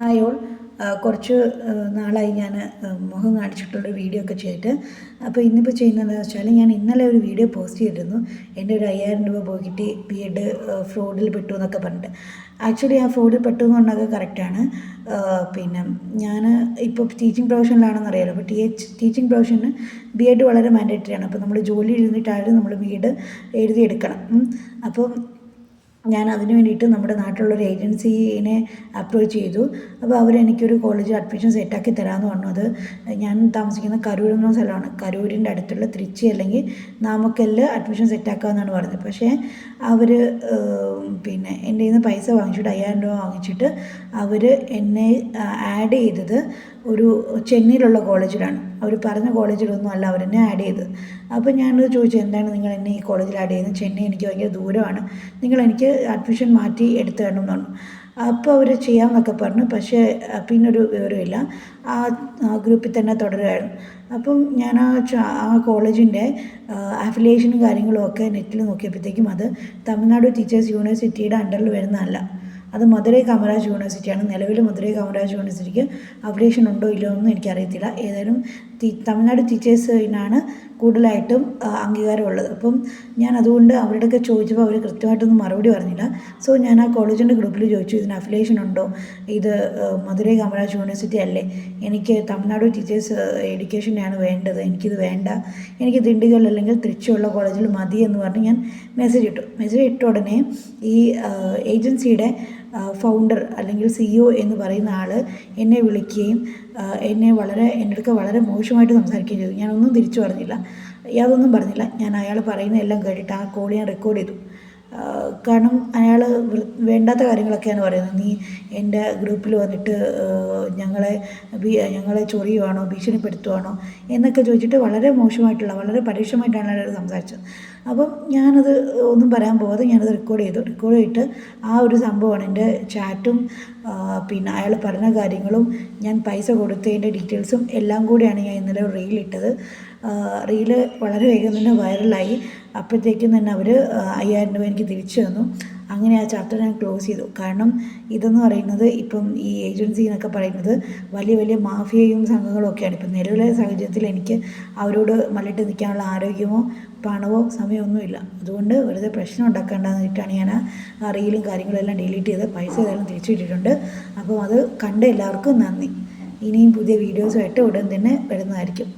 Hi all. കുറച്ച് നാളായി ഞാൻ മുഖം കാണിച്ചിട്ടുള്ളൊരു വീഡിയോ ഒക്കെ ചെയ്തിട്ട്. അപ്പോൾ ഇന്നിപ്പോൾ ചെയ്യുന്നതെന്ന് വെച്ചാൽ, ഞാൻ ഇന്നലെ ഒരു വീഡിയോ പോസ്റ്റ് ചെയ്തിരുന്നു. എൻ്റെ ഒരു 5000 രൂപ പോയിട്ട് B.Ed ഫ്രോഡിൽ പെട്ടു എന്നൊക്കെ പറഞ്ഞിട്ട്. ആക്ച്വലി ആ ഫ്രോഡിൽ പെട്ടു എന്ന് പറഞ്ഞാൽ കറക്റ്റാണ്. പിന്നെ ഞാൻ ഇപ്പോൾ ടീച്ചിങ് പ്രൊഫഷനിലാണെന്ന് അറിയാലോ. അപ്പോൾ ടീച്ചിങ് പ്രൊഫഷന് B.Ed വളരെ മാൻഡേറ്ററി ആണ്. അപ്പോൾ നമ്മൾ ജോലി ഇരുന്നിട്ടായാലും നമ്മൾ B.Ed എഴുതിയെടുക്കണം. അപ്പോൾ ഞാൻ അതിന് വേണ്ടിയിട്ട് നമ്മുടെ നാട്ടിലുള്ളൊരു ഏജൻസീനെ അപ്രോച്ച് ചെയ്തു. അപ്പോൾ അവരെനിക്കൊരു കോളേജിൽ അഡ്മിഷൻ സെറ്റാക്കി തരാമെന്ന് പറഞ്ഞു. അത് ഞാൻ താമസിക്കുന്ന കരൂർ എന്ന സ്ഥലമാണ്. കരൂരിൻ്റെ അടുത്തുള്ള തിരുച്ചി അല്ലെങ്കിൽ നാമക്കലിൽ അഡ്മിഷൻ സെറ്റാക്കാമെന്നാണ് പറഞ്ഞത്. പക്ഷേ അവർ പിന്നെ എൻ്റെ കയ്യിൽ നിന്ന് പൈസ വാങ്ങിച്ചിട്ട് 5000 രൂപ വാങ്ങിച്ചിട്ട് അവർ എന്നെ ആഡ് ചെയ്തത് ഒരു ചെന്നൈയിലുള്ള കോളേജിലാണ്. അവർ പറഞ്ഞ കോളേജിലൊന്നും അല്ല അവരെന്നെ ആഡ് ചെയ്തത്. അപ്പോൾ ഞാനത് ചോദിച്ചു, എന്താണ് നിങ്ങൾ എന്നെ ഈ കോളേജിൽ ആഡ് ചെയ്യുന്നത്? ചെന്നൈ എനിക്ക് ഭയങ്കര ദൂരമാണ്, നിങ്ങൾ എനിക്ക് അഡ്മിഷൻ മാറ്റി എടുത്തു തരണം എന്ന് പറഞ്ഞു. അപ്പോൾ അവർ ചെയ്യാമെന്നൊക്കെ പറഞ്ഞു. പക്ഷേ പിന്നൊരു വിവരമില്ല. ആ ഗ്രൂപ്പിൽ തന്നെ തുടരുകയായിരുന്നു. അപ്പം ഞാൻ ആ കോളേജിൻ്റെ അഫിലിയേഷനും കാര്യങ്ങളും ഒക്കെ നെറ്റിൽ നോക്കിയപ്പോഴത്തേക്കും അത് തമിഴ്നാട് ടീച്ചേഴ്സ് യൂണിവേഴ്സിറ്റിയുടെ അണ്ടറിൽ വരുന്നതല്ല. അത് മധുരൈ കാമരാജ് യൂണിവേഴ്സിറ്റിയാണ്. നിലവിൽ മധുരൈ കാമരാജ് യൂണിവേഴ്സിറ്റിക്ക് അഫിലിയേഷൻ ഉണ്ടോ ഇല്ലയോ ഒന്നും എനിക്കറിയത്തില്ല. ഏതായാലും തമിഴ്നാട് ടീച്ചേഴ്സിനാണ് കൂടുതലായിട്ടും അംഗീകാരമുള്ളത്. അപ്പം ഞാൻ അതുകൊണ്ട് അവരുടെയൊക്കെ ചോദിച്ചപ്പോൾ അവർ കൃത്യമായിട്ടൊന്നും മറുപടി പറഞ്ഞില്ല. സോ ഞാൻ ആ കോളേജിൻ്റെ ഗ്രൂപ്പിൽ ചോദിച്ചു, ഇതിന് അഫിലിയേഷൻ ഉണ്ടോ? ഇത് മധുരൈ കാമരാജ് യൂണിവേഴ്സിറ്റി അല്ലേ? എനിക്ക് തമിഴ്നാട് ടീച്ചേഴ്സ് എഡ്യൂക്കേഷനെയാണ് വേണ്ടത്, എനിക്കിത് വേണ്ട, എനിക്ക് ദിണ്ടിഗൽ അല്ലെങ്കിൽ തൃച്ചിയുള്ള കോളേജിൽ മതി എന്ന് പറഞ്ഞ് ഞാൻ മെസ്സേജ് ഇട്ട ഉടനെ ഈ ഏജൻസിയുടെ ഫൗണ്ടർ അല്ലെങ്കിൽ CEO എന്ന് പറയുന്ന ആൾ എന്നെ വിളിക്കുകയും എൻ്റെ അടുക്ക വളരെ മോശമായിട്ട് സംസാരിക്കുകയും ചെയ്തു. ഞാനൊന്നും തിരിച്ചു പറഞ്ഞില്ല, യാതൊന്നും പറഞ്ഞില്ല. ഞാൻ അയാൾ പറയുന്നതെല്ലാം കേട്ടിട്ട് ആ കോൾ ഞാൻ റെക്കോർഡ് ചെയ്തു. കാരണം അയാൾ വേണ്ടാത്ത കാര്യങ്ങളൊക്കെയാണ് പറയുന്നത്. നീ എൻ്റെ ഗ്രൂപ്പിൽ വന്നിട്ട് ഞങ്ങളെ ചൊറിയുവാണോ, ഭീഷണിപ്പെടുത്തുവാണോ എന്നൊക്കെ ചോദിച്ചിട്ട് വളരെ മോശമായിട്ടുള്ള, വളരെ പരുഷമായിട്ടാണ് അയാൾ സംസാരിച്ചത്. അപ്പം ഞാനത് ഒന്നും പറയാൻ പോകാതെ ഞാനത് റെക്കോർഡ് ചെയ്തിട്ട് ആ ഒരു സംഭവമാണ് എൻ്റെ ചാറ്റും പിന്നെ അയാൾ പറഞ്ഞ കാര്യങ്ങളും ഞാൻ പൈസ കൊടുത്തതിൻ്റെ ഡീറ്റെയിൽസും എല്ലാം കൂടിയാണ് ഞാൻ ഇന്നലെ റീലിട്ടത്. റീല് വളരെ വേഗം തന്നെ വൈറലായി. അപ്പോഴത്തേക്കും തന്നെ അവർ 5000 രൂപ എനിക്ക് തിരിച്ചു തന്നു. അങ്ങനെ ആ ചാപ്റ്റർ ഞാൻ ക്ലോസ് ചെയ്തു. കാരണം ഇതെന്ന് പറയുന്നത് ഇപ്പം ഈ ഏജൻസി എന്നൊക്കെ പറയുന്നത് വലിയ വലിയ മാഫിയയും സംഘങ്ങളും ഒക്കെയാണ്. ഇപ്പം നിലവിലെ സാഹചര്യത്തിൽ എനിക്ക് അവരോട് മല്ലിട്ട് നിൽക്കാനുള്ള ആരോഗ്യമോ പണമോ സമയമൊന്നുമില്ല. അതുകൊണ്ട് വെറുതെ പ്രശ്നം ഉണ്ടാക്കേണ്ടതെന്ന് വെച്ചിട്ടാണ് ഞാൻ ആ റീലും കാര്യങ്ങളും എല്ലാം ഡിലീറ്റ് ചെയ്ത് പൈസ ഏതായാലും തിരിച്ചു ഇട്ടിട്ടുണ്ട്. അപ്പോൾ അത് കണ്ട എല്ലാവർക്കും നന്ദി. ഇനിയും പുതിയ വീഡിയോസുമായിട്ട് ഉടൻ തന്നെ വരുന്നതായിരിക്കും.